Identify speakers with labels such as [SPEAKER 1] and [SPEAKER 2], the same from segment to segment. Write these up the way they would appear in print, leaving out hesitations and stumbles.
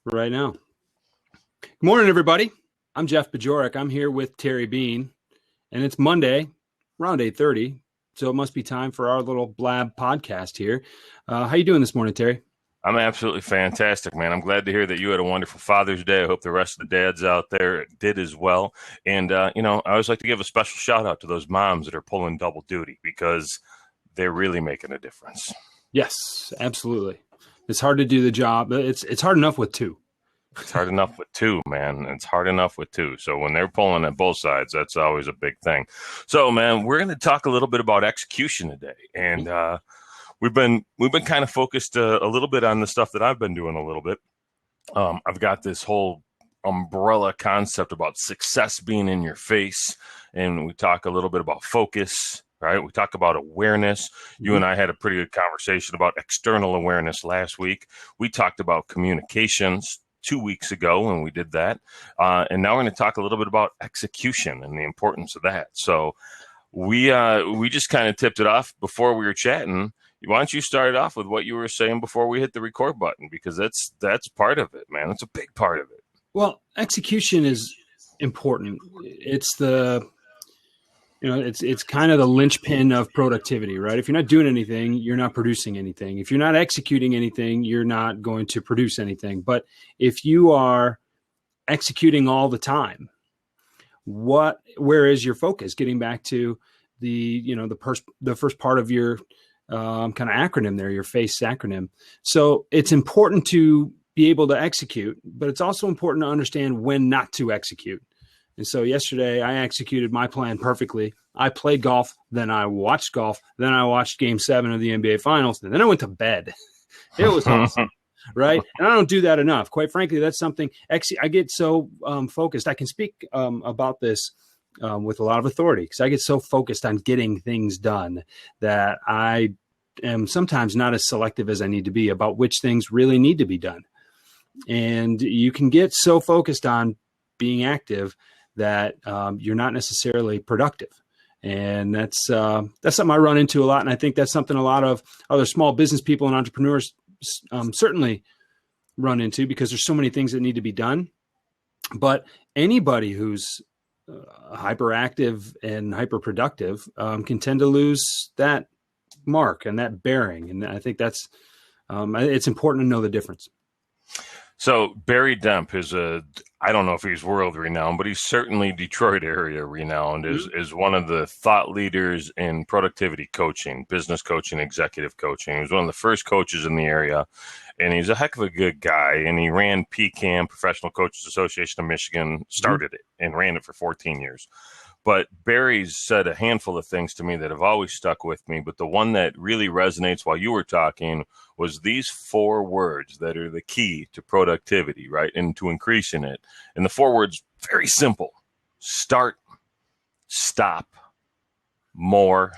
[SPEAKER 1] right now. Good morning, everybody. I'm Jeff Bajorek. I'm here with Terry Bean, and it's Monday, around 8:30, so it must be time for our little blab podcast here. How you doing this morning, Terry?
[SPEAKER 2] I'm absolutely fantastic, man. I'm glad to hear that you had a wonderful Father's Day. I hope the rest of the dads out there did as well. And, I always like to give a special shout out to those moms that are pulling double duty because they're really making a difference.
[SPEAKER 1] Yes, absolutely. It's hard to do the job. It's hard enough with two.
[SPEAKER 2] It's hard enough with two, man. It's hard enough with two. So when they're pulling at both sides, that's always a big thing. So, man, we're going to talk a little bit about execution today. And we've been kind of focused a little bit on the stuff that I've been doing a little bit. I've got this whole umbrella concept about success being in your face. And we talk a little bit about focus. Right. We talk about awareness. You and I had a pretty good conversation about external awareness last week. We talked about communications 2 weeks ago when we did that. And now we're going to talk a little bit about execution and the importance of that. So we just kind of tipped it off before we were chatting. Why don't you start off with what you were saying before we hit the record button? Because that's part of it, man. It's a big part of it.
[SPEAKER 1] Well, execution is important. It's it's kind of the linchpin of productivity, right? If you're not doing anything, you're not producing anything. If you're not executing anything, you're not going to produce anything. But if you are executing all the time, where is your focus? Getting back to the first part of your kind of acronym there, your FACE acronym. So it's important to be able to execute, but it's also important to understand when not to execute. And so yesterday I executed my plan perfectly. I played golf, then I watched golf, then I watched Game 7 of the NBA Finals, and then I went to bed. It was awesome, right? And I don't do that enough. Quite frankly, that's something I get so focused. I can speak about this with a lot of authority because I get so focused on getting things done that I am sometimes not as selective as I need to be about which things really need to be done. And you can get so focused on being active that you're not necessarily productive. And that's something I run into a lot. And I think that's something a lot of other small business people and entrepreneurs certainly run into because there's so many things that need to be done. But anybody who's hyperactive and hyperproductive can tend to lose that mark and that bearing. And I think that's it's important to know the difference.
[SPEAKER 2] So Barry Demp is I don't know if he's world renowned, but he's certainly Detroit area renowned, is one of the thought leaders in productivity coaching, business coaching, executive coaching. He was one of the first coaches in the area, and he's a heck of a good guy. And he ran PCAM, Professional Coaches Association of Michigan, started it and ran it for 14 years. But Barry's said a handful of things to me that have always stuck with me. But the one that really resonates while you were talking was these 4 words that are the key to productivity, right? And to increasing it. And the 4 words, very simple: start, stop, more,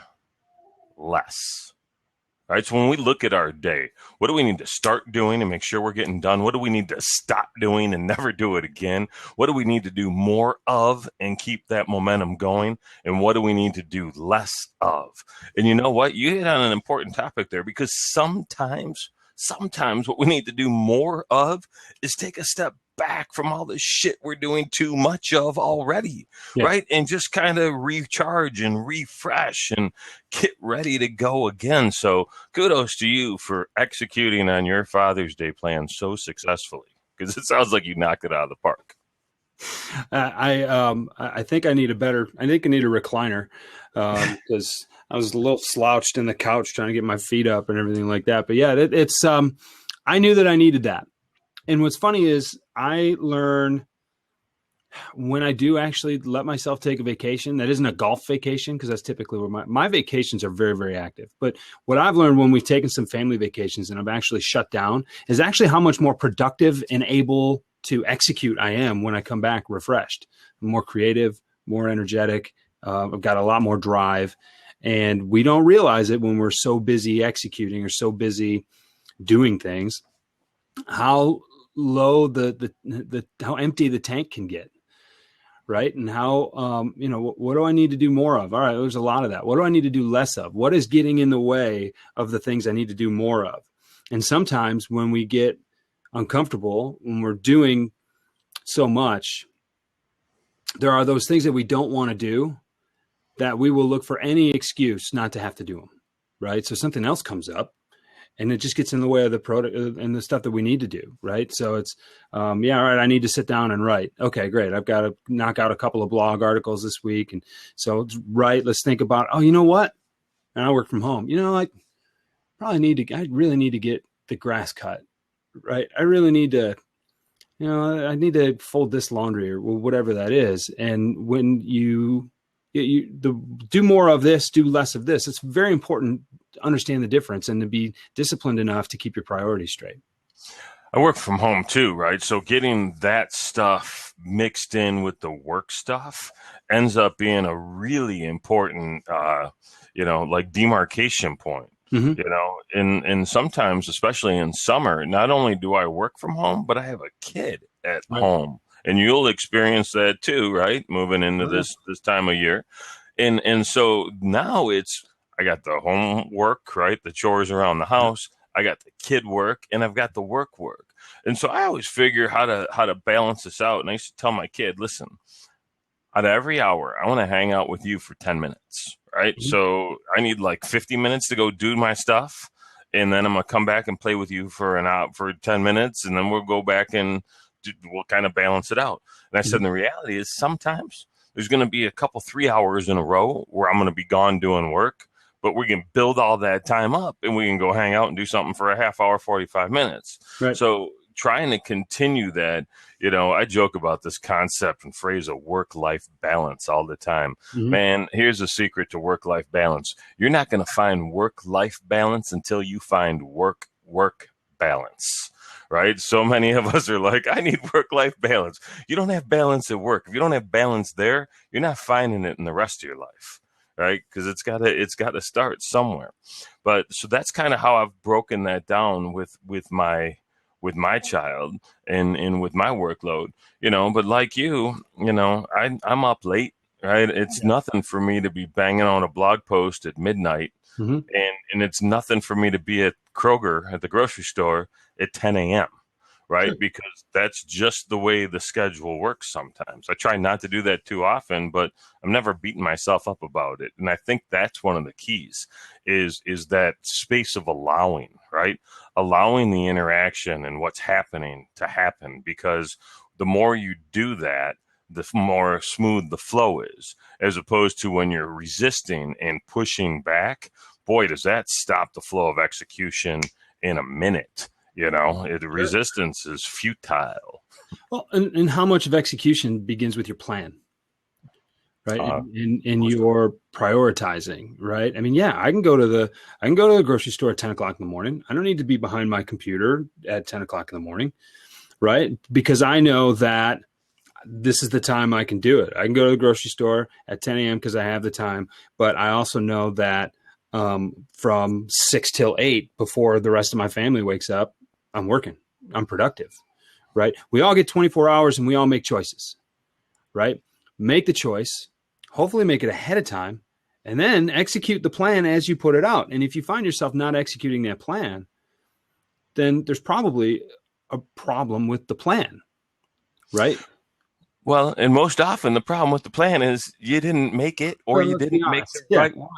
[SPEAKER 2] less. Right. So when we look at our day, what do we need to start doing and make sure we're getting done? What do we need to stop doing and never do it again? What do we need to do more of and keep that momentum going? And what do we need to do less of? And you know what? You hit on an important topic there, because sometimes what we need to do more of is take a step back from all the shit we're doing too much of already, right? And just kind of recharge and refresh and get ready to go again. So kudos to you for executing on your Father's Day plan so successfully, because it sounds like you knocked it out of the park.
[SPEAKER 1] I think I need a recliner because I was a little slouched in the couch trying to get my feet up and everything like that. But yeah, it's I knew that I needed that. And what's funny is I learn when I do actually let myself take a vacation that isn't a golf vacation, because that's typically where my vacations are very, very active. But what I've learned when we've taken some family vacations and I've actually shut down is actually how much more productive and able to execute I am when I come back refreshed. I'm more creative, more energetic. I've got a lot more drive. And we don't realize it when we're so busy executing or so busy doing things, how low how empty the tank can get, right? And how, what do I need to do more of? All right, there's a lot of that. What do I need to do less of? What is getting in the way of the things I need to do more of? And sometimes when we get uncomfortable, when we're doing so much, there are those things that we don't want to do that we will look for any excuse not to have to do them, right? So something else comes up and it just gets in the way of the product and the stuff that we need to do, right? So it's, all right, I need to sit down and write. Okay, great. I've got to knock out a couple of blog articles this week. And so right, let's think about, you know what? And I work from home. I really need to get the grass cut, right? I really need to, I need to fold this laundry or whatever that is. And when you do more of this, do less of this, it's very important to understand the difference and to be disciplined enough to keep your priorities straight.
[SPEAKER 2] I work from home too, right? So getting that stuff mixed in with the work stuff ends up being a really important, like demarcation point. Mm-hmm. And sometimes, especially in summer, not only do I work from home, but I have a kid at home. And you'll experience that too, right? Moving into this time of year. And so now I got the homework, right? The chores around the house. I got the kid work and I've got the work. And so I always figure how to balance this out. And I used to tell my kid, listen, out of every hour, I want to hang out with you for 10 minutes, right? Mm-hmm. So I need like 50 minutes to go do my stuff. And then I'm going to come back and play with you for 10 minutes. And then we'll go back and we'll kind of balance it out. And I said, the reality is sometimes there's going to be a couple, 3 hours in a row where I'm going to be gone doing work, but we can build all that time up and we can go hang out and do something for a half hour, 45 minutes. Right. So trying to continue that, I joke about this concept and phrase of work-life balance all the time. Mm-hmm. Man, here's a secret to work-life balance. You're not going to find work-life balance until you find work balance. Right? So many of us are like, I need work-life balance. You don't have balance at work. If you don't have balance there, you're not finding it in the rest of your life, right? Because it's got to start somewhere. But so that's kind of how I've broken that down with my child and with my workload, but like I'm up late, right? It's nothing for me to be banging on a blog post at midnight. Mm-hmm. And it's nothing for me to be at Kroger at the grocery store at 10 a.m., right? Sure. Because that's just the way the schedule works sometimes. I try not to do that too often, but I'm never beating myself up about it. And I think that's one of the keys is that space of allowing, right? Allowing the interaction and what's happening to happen, because the more you do that, the more smooth the flow is, as opposed to when you're resisting and pushing back. Boy, does that stop the flow of execution in a minute. Resistance is futile.
[SPEAKER 1] Well, and how much of execution begins with your plan, right? And your prioritizing, right? I mean, I can go to the grocery store at 10 o'clock in the morning. I don't need to be behind my computer at 10 o'clock in the morning, right? Because I know that this is the time I can do it. I can go to the grocery store at 10 a.m. because I have the time, but I also know that from 6 till 8, before the rest of my family wakes up, I'm working. I'm productive, right? We all get 24 hours and we all make choices, right? Make the choice, hopefully make it ahead of time, and then execute the plan as you put it out. And if you find yourself not executing that plan, then there's probably a problem with the plan, right?
[SPEAKER 2] Well, and most often the problem with the plan is you didn't make it, or you didn't make the right one.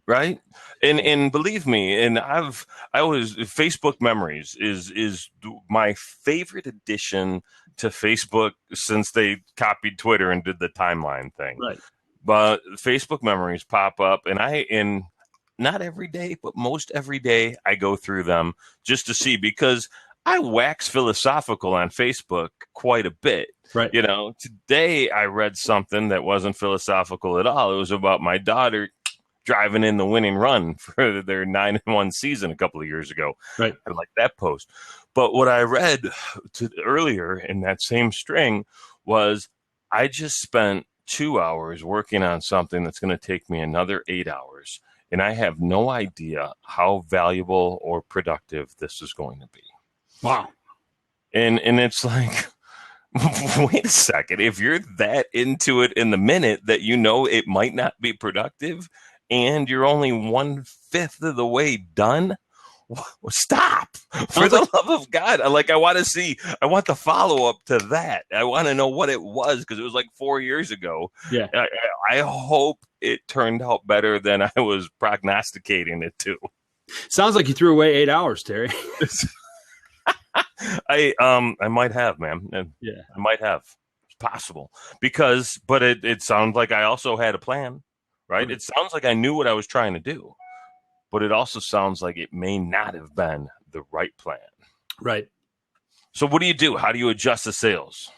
[SPEAKER 2] Right. And believe me, and Facebook Memories is my favorite addition to Facebook since they copied Twitter and did the timeline thing. Right. But Facebook Memories pop up, and not every day, but most every day I go through them just to see, because I wax philosophical on Facebook quite a bit. Right. Today I read something that wasn't philosophical at all. It was about my daughter driving in the winning run for their 9-1 season a couple of years ago. Right. I like that post. But what I read earlier in that same string was, I just spent 2 hours working on something that's going to take me another 8 hours. And I have no idea how valuable or productive this is going to be.
[SPEAKER 1] Wow.
[SPEAKER 2] And it's like, wait a second. If you're that into it in the minute that it might not be productive, and you're only 1/5 of the way done, Stop, for the love of God. I want the follow up to that. I want to know what it was, because it was like 4 years ago.
[SPEAKER 1] Yeah.
[SPEAKER 2] I hope it turned out better than I was prognosticating it to.
[SPEAKER 1] Sounds like you threw away 8 hours, Terry.
[SPEAKER 2] I might have, man.
[SPEAKER 1] Yeah.
[SPEAKER 2] I might have. It's possible, but it sounds like I also had a plan, right? It sounds like I knew what I was trying to do, but it also sounds like it may not have been the right plan.
[SPEAKER 1] Right.
[SPEAKER 2] So what do you do? How do you adjust the sales?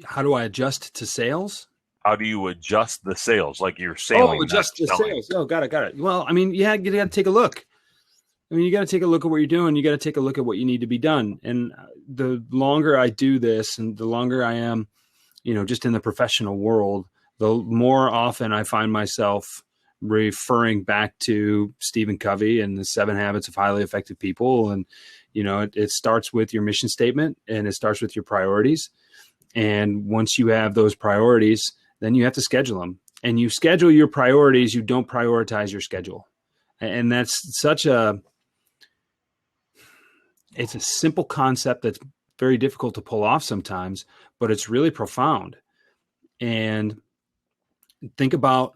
[SPEAKER 1] How do I adjust to sales?
[SPEAKER 2] How do you adjust the sales? Like you're sailing.
[SPEAKER 1] Oh, adjust the sales. Oh, got it. Well, I mean, yeah, you got to take a look. You got to take a look at what you're doing. You got to take a look at what you need to be done. And the longer I do this, and the longer I am, just in the professional world, the more often I find myself referring back to Stephen Covey and the 7 Habits of Highly Effective People. And, it starts with your mission statement, and it starts with your priorities. And once you have those priorities, then you have to schedule them. And you schedule your priorities. You don't prioritize your schedule. And that's it's a simple concept that's very difficult to pull off sometimes, but it's really profound. And think about,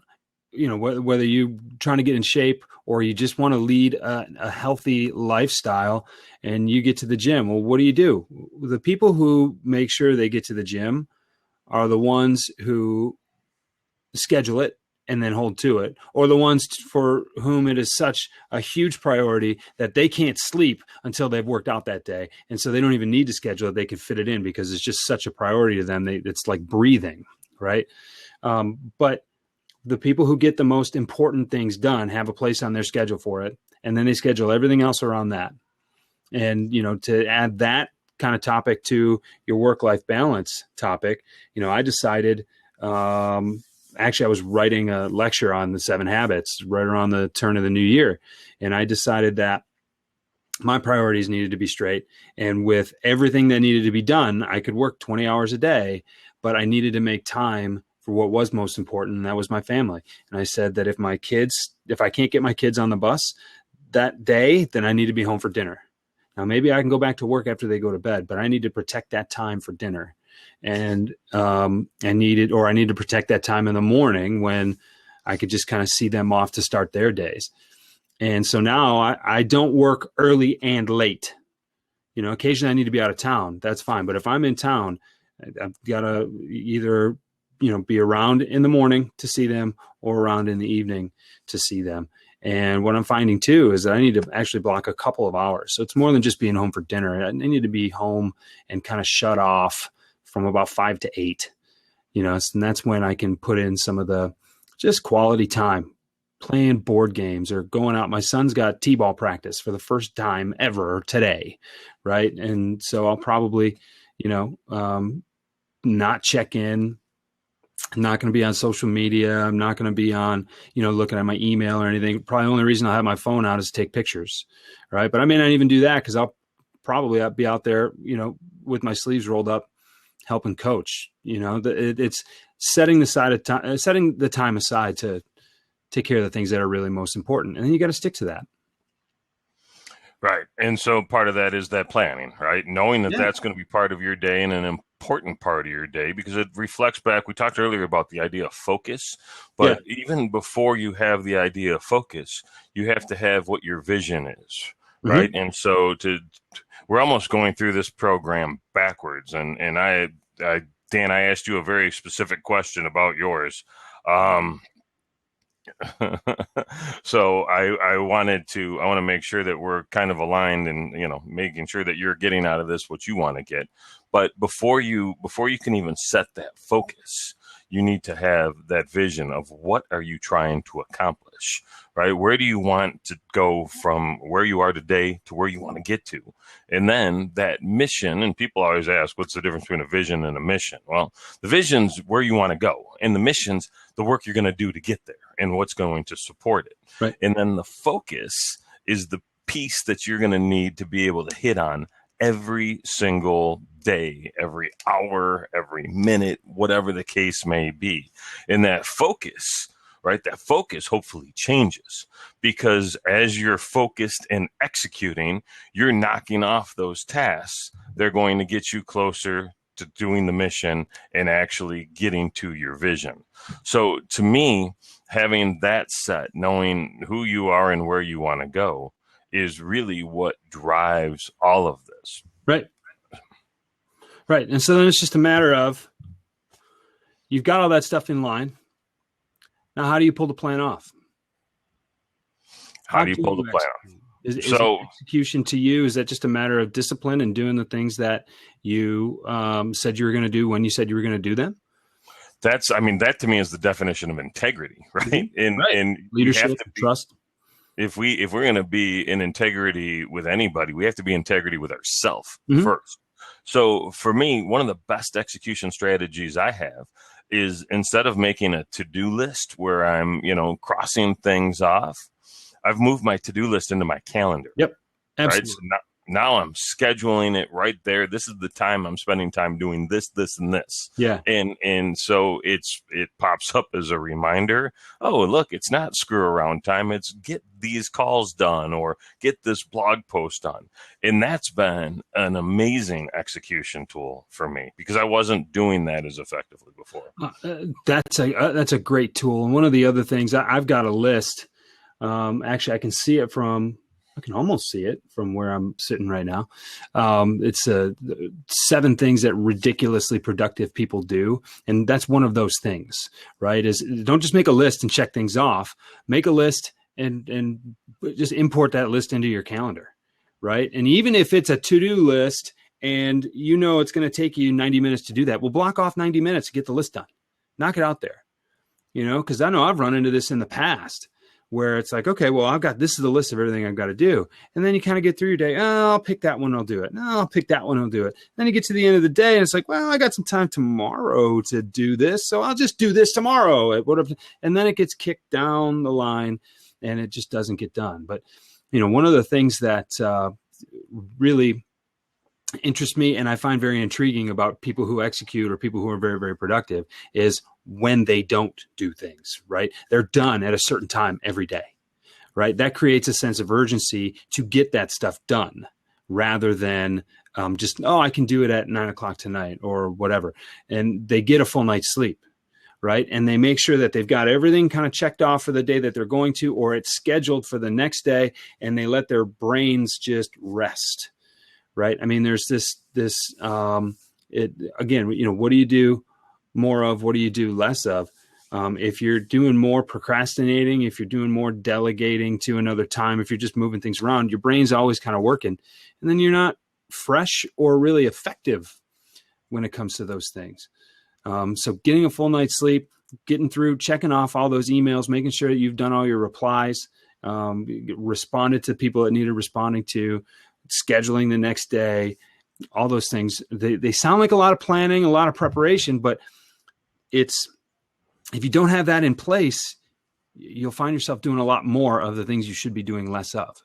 [SPEAKER 1] whether you're trying to get in shape or you just want to lead a healthy lifestyle and you get to the gym. Well, what do? The people who make sure they get to the gym are the ones who schedule it and then hold to it, or the ones for whom it is such a huge priority that they can't sleep until they've worked out that day. And so they don't even need to schedule it. They can fit it in because it's just such a priority to them. It's like breathing, right? But the people who get the most important things done have a place on their schedule for it. And then they schedule everything else around that. And, to add that kind of topic to your work-life balance topic, I decided, actually, I was writing a lecture on the 7 habits right around the turn of the new year. And I decided that my priorities needed to be straight. And with everything that needed to be done, I could work 20 hours a day, but I needed to make time for what was most important, and that was my family. And I said that if I can't get my kids on the bus that day, then I need to be home for dinner. Now, maybe I can go back to work after they go to bed, but I need to protect that time for dinner. And I need to protect that time in the morning when I could just kind of see them off to start their days. And so now I don't work early and late. Occasionally I need to be out of town. That's fine. But if I'm in town, I've got to either, be around in the morning to see them or around in the evening to see them. And what I'm finding too is that I need to actually block a couple of hours. So it's more than just being home for dinner. I need to be home and kind of shut off from about 5 to 8, and that's when I can put in some of the just quality time, playing board games or going out. My son's got t-ball practice for the first time ever today. Right. And so I'll probably, not check in. I'm not going to be on social media. I'm not going to be on, looking at my email or anything. Probably the only reason I'll have my phone out is to take pictures. Right. But I may not even do that because I'll probably be out there, with my sleeves rolled up, helping coach. It's setting the time aside to take care of the things that are really most important. And then you got to stick to that.
[SPEAKER 2] Right. And so part of that is that planning, right? Knowing that that's going to be part of your day and an important part of your day, because it reflects back. We talked earlier about the idea of focus, but even before you have the idea of focus, you have to have what your vision is, right? Mm-hmm. And so we're almost going through this program backwards. And Dan, I asked you a very specific question about yours. So I want to make sure that we're kind of aligned and, making sure that you're getting out of this what you want to get. But before you can even set that focus, you need to have that vision of what are you trying to accomplish, right? Where do you want to go from where you are today to where you want to get to? And then that mission, and people always ask, what's the difference between a vision and a mission? Well, the vision's where you want to go, and the mission's the work you're going to do to get there and what's going to support it.
[SPEAKER 1] Right.
[SPEAKER 2] And then the focus is the piece that you're going to need to be able to hit on every single day, every hour, every minute, whatever the case may be. And that focus, right? That focus hopefully changes, because as you're focused and executing, you're knocking off those tasks. They're going to get you closer to doing the mission and actually getting to your vision. So to me, having that set, knowing who you are and where you want to go, is really what drives all of this.
[SPEAKER 1] Right. Right. And so then it's just a matter of, you've got all that stuff in line. Now, how do you pull the plan off?
[SPEAKER 2] How do you pull the plan off?
[SPEAKER 1] Is execution to you, is that just a matter of discipline and doing the things that you said you were going to do when you said you were going to do them?
[SPEAKER 2] That to me is the definition of integrity, right? And
[SPEAKER 1] leadership, trust.
[SPEAKER 2] If we're going to be in integrity with anybody, we have to be in integrity with ourselves first. So for me, one of the best execution strategies I have is, instead of making a to-do list where I'm, crossing things off, I've moved my to-do list into my calendar.
[SPEAKER 1] Yep. Absolutely.
[SPEAKER 2] Right? So now I'm scheduling it right there. This is the time I'm spending time doing this, this, and this.
[SPEAKER 1] Yeah.
[SPEAKER 2] And so it pops up as a reminder. Oh, look, it's not screw around time. It's get these calls done or get this blog post done. And that's been an amazing execution tool for me, because I wasn't doing that as effectively before.
[SPEAKER 1] That's a great tool. And one of the other things, I've got a list. Actually, I can almost see it from where I'm sitting right now. It's 7 things that ridiculously productive people do. And that's one of those things, right? Is don't just make a list and check things off. Make a list and just import that list into your calendar, right? And even if it's a to-do list and it's going to take you 90 minutes to do that, we'll block off 90 minutes to get the list done. Knock it out there, because I know I've run into this in the past, where it's like, okay, well, this is the list of everything I've got to do. And then you kind of get through your day. Oh, I'll pick that one. I'll do it. No, I'll pick that one. I'll do it. Then you get to the end of the day and it's like, well, I got some time tomorrow to do this. So I'll just do this tomorrow. And then it gets kicked down the line and it just doesn't get done. But, one of the things that really interests me and I find very intriguing about people who execute or people who are very, very productive is when they don't do things, right? They're done at a certain time every day, right? That creates a sense of urgency to get that stuff done rather than I can do it at 9:00 tonight or whatever. And they get a full night's sleep, right? And they make sure that they've got everything kind of checked off for the day that they're going to, or it's scheduled for the next day, and they let their brains just rest, right? I mean, there's again, what do you do more of? What do you do less of? If you're doing more procrastinating, if you're doing more delegating to another time, if you're just moving things around, your brain's always kind of working, and then you're not fresh or really effective when it comes to those things. So getting a full night's sleep, getting through, checking off all those emails, making sure that you've done all your replies, responded to people that needed responding to, scheduling the next day, all those things. They sound like a lot of planning, a lot of preparation, but if you don't have that in place, you'll find yourself doing a lot more of the things you should be doing less of.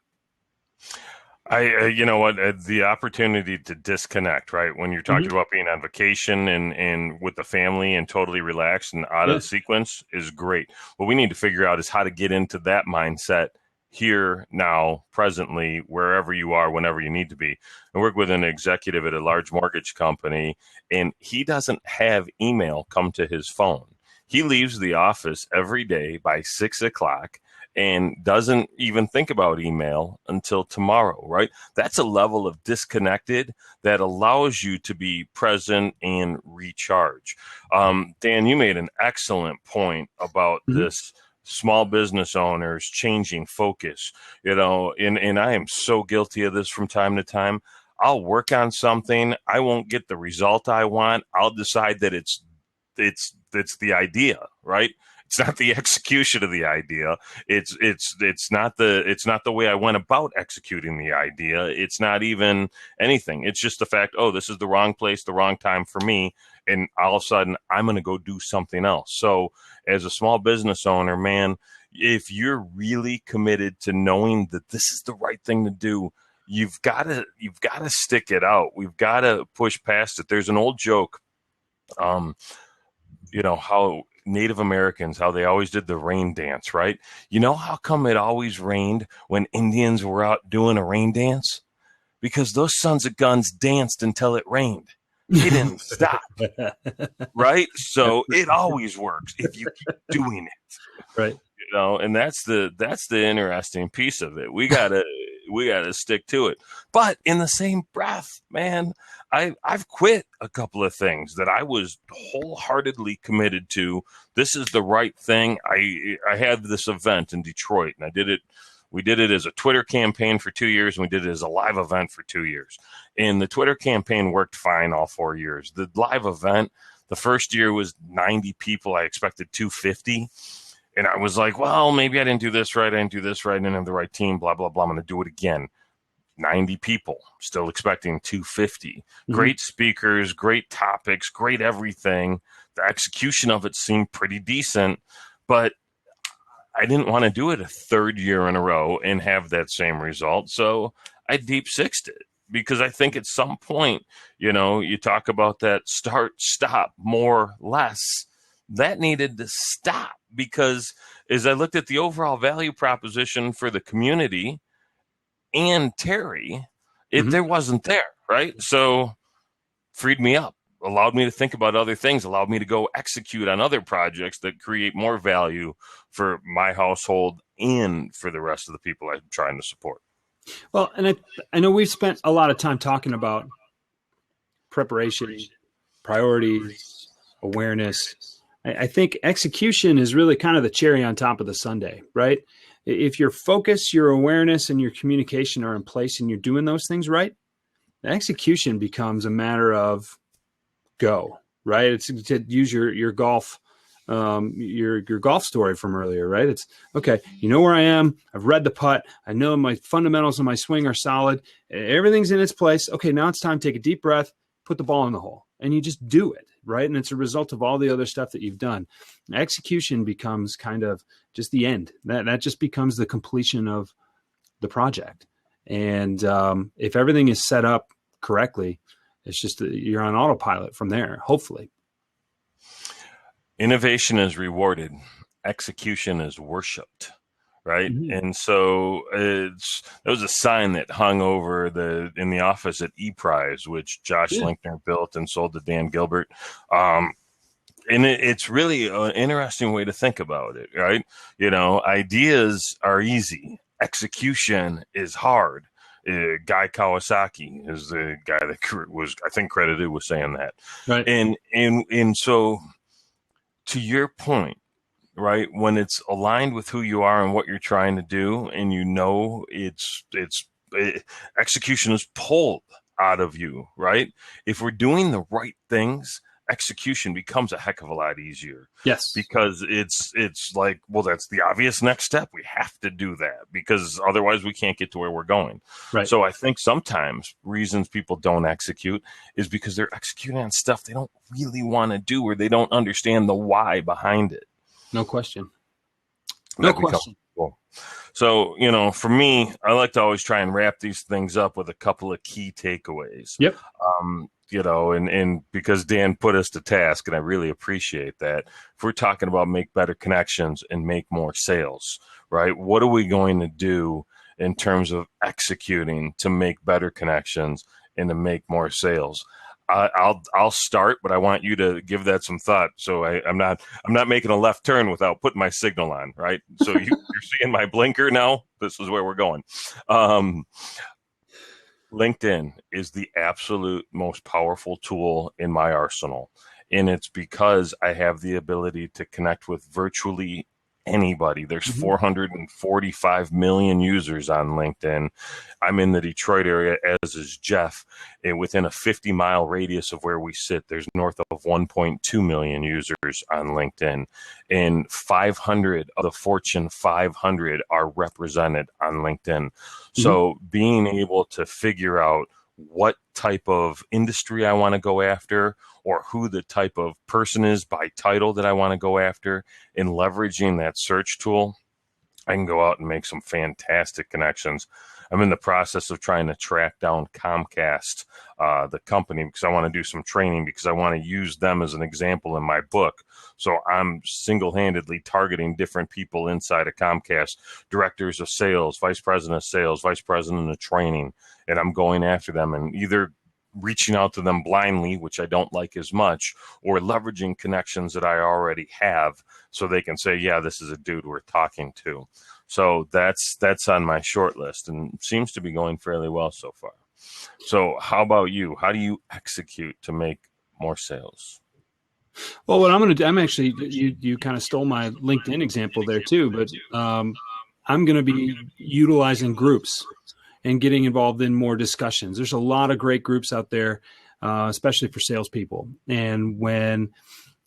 [SPEAKER 2] The opportunity to disconnect, right? When you're talking about being on vacation and with the family and totally relaxed and out of the sequence is great. What we need to figure out is how to get into that mindset here, now, presently, wherever you are, whenever you need to be. I work with an executive at a large mortgage company, and he doesn't have email come to his phone. He leaves the office every day by 6:00 and doesn't even think about email until tomorrow, right? That's a level of disconnected that allows you to be present and recharge. Dan, you made an excellent point about this small business owners changing focus, and I am so guilty of this from time to time. I'll work on something. I won't get the result I want. I'll decide that it's the idea, right? It's not the execution of the idea. It's not the way I went about executing the idea. It's not even anything. It's just the fact, this is the wrong place, the wrong time for me. And all of a sudden I'm going to go do something else. So as a small business owner, man, if you're really committed to knowing that this is the right thing to do, you've got to stick it out. We've got to push past it. There's an old joke, how Native Americans, how they always did the rain dance, right? You know how come it always rained when Indians were out doing a rain dance? Because those sons of guns danced until it rained. They didn't stop, right? So it always works if you keep doing it,
[SPEAKER 1] right?
[SPEAKER 2] And that's the interesting piece of it. We gotta stick to it. But in the same breath, man, I've quit a couple of things that I was wholeheartedly committed to. This is the right thing. I had this event in Detroit, and we did it as a Twitter campaign for 2 years, and we did it as a live event for 2 years. And the Twitter campaign worked fine all 4 years. The live event, the first year was 90 people. I expected 250. And I was like, well, maybe I didn't do this right. I didn't have the right team, blah, blah, blah. I'm going to do it again. 90 people, still expecting 250. Mm-hmm. Great speakers, great topics, great everything. The execution of it seemed pretty decent, but I didn't want to do it a third year in a row and have that same result. So I deep sixed it, because I think at some point, you talk about that start, stop, more, less. That needed to stop, because as I looked at the overall value proposition for the community and Terry, there wasn't there, right? So freed me up, allowed me to think about other things, allowed me to go execute on other projects that create more value for my household and for the rest of the people I'm trying to support.
[SPEAKER 1] Well, and I know we've spent a lot of time talking about preparation, priorities, awareness. I think execution is really kind of the cherry on top of the sundae, right? If your focus, your awareness, and your communication are in place and you're doing those things right, the execution becomes a matter of go, right? It's to use your golf, your golf story from earlier, right? It's okay. You know where I am. I've read the putt. I know my fundamentals of my swing are solid. Everything's in its place. Okay, now it's time to take a deep breath, put the ball in the hole, and you just do it, right? And it's a result of all the other stuff that you've done. Execution becomes kind of just the end. That just becomes the completion of the project. And if everything is set up correctly, it's just you're on autopilot from there, hopefully.
[SPEAKER 2] Innovation is rewarded. Execution is worshipped, right?
[SPEAKER 1] Mm-hmm.
[SPEAKER 2] And so there was a sign that hung over in the office at ePrize, which Josh Linkner built and sold to Dan Gilbert. And it's really an interesting way to think about it, right? Ideas are easy. Execution is hard. Guy Kawasaki is the guy that was, I think, credited with saying that.
[SPEAKER 1] Right.
[SPEAKER 2] And so, to your point, right, when it's aligned with who you are and what you're trying to do, and execution is pulled out of you, right? If we're doing the right things, execution becomes a heck of a lot easier.
[SPEAKER 1] Yes.
[SPEAKER 2] Because it's like, well, that's the obvious next step. We have to do that, because otherwise we can't get to where we're going.
[SPEAKER 1] Right.
[SPEAKER 2] So I think sometimes reasons people don't execute is because they're executing on stuff they don't really want to do, or they don't understand the why behind it.
[SPEAKER 1] No question. No question.
[SPEAKER 2] Cool. So, for me, I like to always try and wrap these things up with a couple of key takeaways.
[SPEAKER 1] Yep.
[SPEAKER 2] And because Dan put us to task, and I really appreciate that. If we're talking about make better connections and make more sales, right? What are we going to do in terms of executing to make better connections and to make more sales? I'll start, but I want you to give that some thought. So I'm not making a left turn without putting my signal on, right? So you're seeing my blinker now. This is where we're going. LinkedIn is the absolute most powerful tool in my arsenal. And it's because I have the ability to connect with virtually anybody. There's 445 million users on LinkedIn. I'm in the Detroit area, as is Jeff. And within a 50-mile radius of where we sit, there's north of 1.2 million users on LinkedIn. And 500 of the Fortune 500 are represented on LinkedIn. So being able to figure out what type of industry I want to go after, or who the type of person is by title that I want to go after, and leveraging that search tool, I can go out and make some fantastic connections. I'm in the process of trying to track down Comcast, the company, because I want to do some training, because I want to use them as an example in my book. So I'm single-handedly targeting different people inside of Comcast, directors of sales, vice president of sales, vice president of training, and I'm going after them and either reaching out to them blindly, which I don't like as much, or leveraging connections that I already have so they can say, yeah, this is a dude we're talking to. So that's on my short list and seems to be going fairly well so far. So how about you? How do you execute to make more sales?
[SPEAKER 1] Well, what I'm actually, you kind of stole my LinkedIn example there too, but I'm going to be utilizing groups and getting involved in more discussions. There's a lot of great groups out there, especially for salespeople. And when,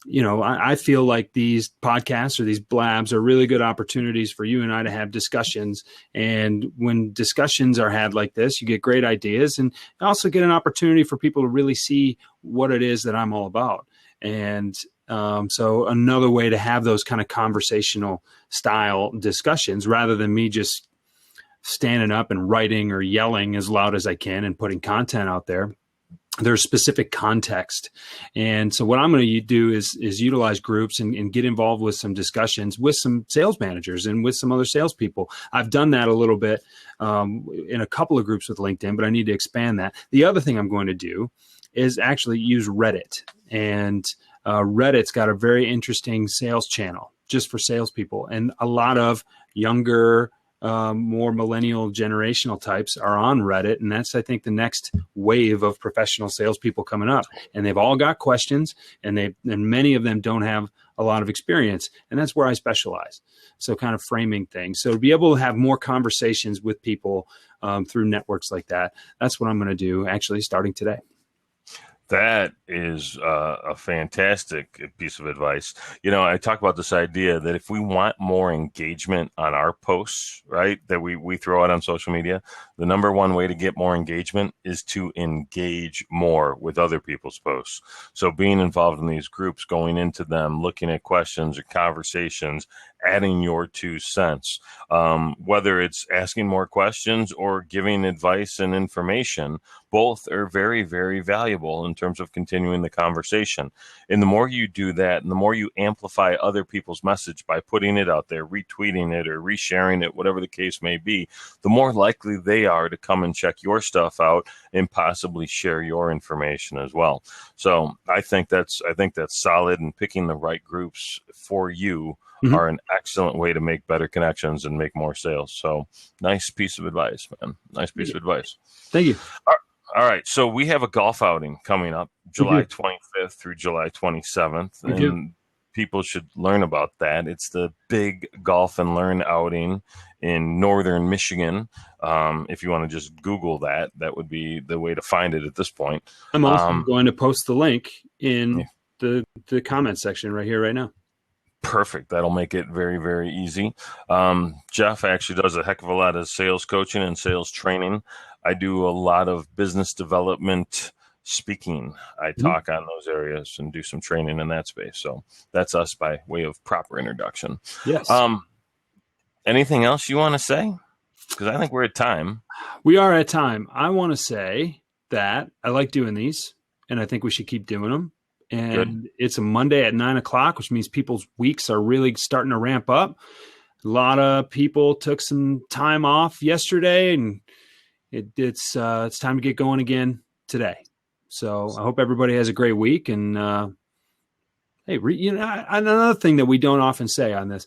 [SPEAKER 1] I feel like these podcasts or these blabs are really good opportunities for you and I to have discussions. And when discussions are had like this, you get great ideas and also get an opportunity for people to really see what it is that I'm all about. And so another way to have those kind of conversational style discussions rather than me just standing up and writing or yelling as loud as I can and putting content out there. There's specific context. And so what I'm going to do is utilize groups and get involved with some discussions with some sales managers and with some other salespeople. I've done that a little bit in a couple of groups with LinkedIn, but I need to expand that. The other thing I'm going to do is actually use Reddit. And Reddit's got a very interesting sales channel just for salespeople. And a lot of younger, more millennial generational types are on Reddit. And that's, I think, the next wave of professional salespeople coming up. And they've all got questions and many of them don't have a lot of experience. And that's where I specialize. So kind of framing things. So to be able to have more conversations with people through networks like that, that's what I'm going to do actually starting today.
[SPEAKER 2] That is a fantastic piece of advice. I talk about this idea that if we want more engagement on our posts, right, that we throw out on social media, the number one way to get more engagement is to engage more with other people's posts. So being involved in these groups, going into them, looking at questions or conversations, adding your 2 cents, whether it's asking more questions or giving advice and information, both are very, very valuable in terms of continuing the conversation. And the more you do that, and the more you amplify other people's message by putting it out there, retweeting it or resharing it, whatever the case may be, the more likely they are to come and check your stuff out and possibly share your information as well. So I think that's solid, and picking the right groups for you are an excellent way to make better connections and make more sales. So nice piece of advice, man. Nice piece of advice.
[SPEAKER 1] Thank you.
[SPEAKER 2] All right. So we have a golf outing coming up July 25th through July 27th. And people should learn about that. It's the Big Golf and Learn outing in northern Michigan. If you want to just Google that, that would be the way to find it at this point.
[SPEAKER 1] I'm also going to post the link in the comment section right here, right now.
[SPEAKER 2] Perfect. That'll make it very, very easy. Jeff actually does a heck of a lot of sales coaching and sales training. I do a lot of business development speaking. I talk on those areas and do some training in that space. So that's us by way of proper introduction.
[SPEAKER 1] Yes.
[SPEAKER 2] Anything else you want to say? Because I think we're at time.
[SPEAKER 1] We are at time. I want to say that I like doing these, and I think we should keep doing them. And It's a Monday at 9:00, which means people's weeks are really starting to ramp up. A lot of people took some time off yesterday, and it's time to get going again today. So I hope everybody has a great week. And hey, another thing that we don't often say on this,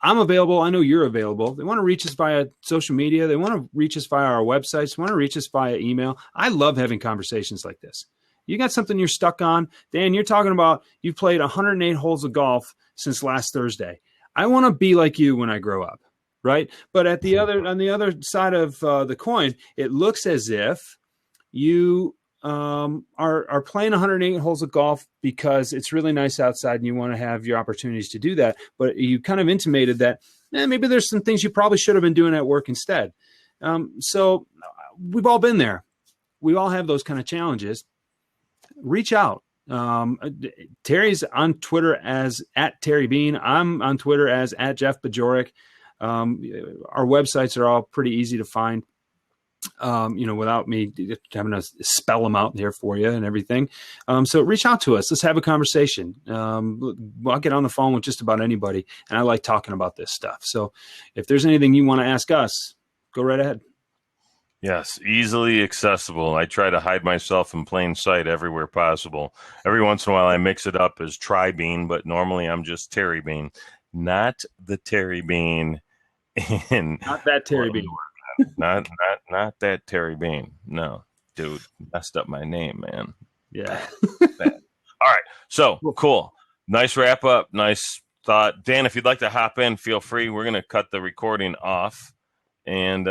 [SPEAKER 1] I'm available. I know you're available. They want to reach us via social media. They want to reach us via our websites. They want to reach us via email. I love having conversations like this. You got something you're stuck on. Dan, you're talking about you've played 108 holes of golf since last Thursday. I want to be like you when I grow up, right? But on the other side of the coin, it looks as if you are playing 108 holes of golf because it's really nice outside and you want to have your opportunities to do that. But you kind of intimated that maybe there's some things you probably should have been doing at work instead. So we've all been there. We all have those kind of challenges. Reach out. Terry's on Twitter as @TerryBean. I'm on Twitter as @JeffBajorek. Our websites are all pretty easy to find. without me having to spell them out there for you and everything. So reach out to us. Let's have a conversation. I'll get on the phone with just about anybody, and I like talking about this stuff. So if there's anything you want to ask us, go right ahead.
[SPEAKER 2] Yes, easily accessible. I try to hide myself in plain sight everywhere possible. Every once in a while, I mix it up as Tri-Bean, but normally I'm just Terry Bean, not the Terry Bean
[SPEAKER 1] not that Terry Bean.
[SPEAKER 2] Not that Terry Bean. No, dude, messed up my name, man.
[SPEAKER 1] Yeah.
[SPEAKER 2] Bad. All right. So cool. Nice wrap up. Nice thought. Dan, if you'd like to hop in, feel free. We're going to cut the recording off. And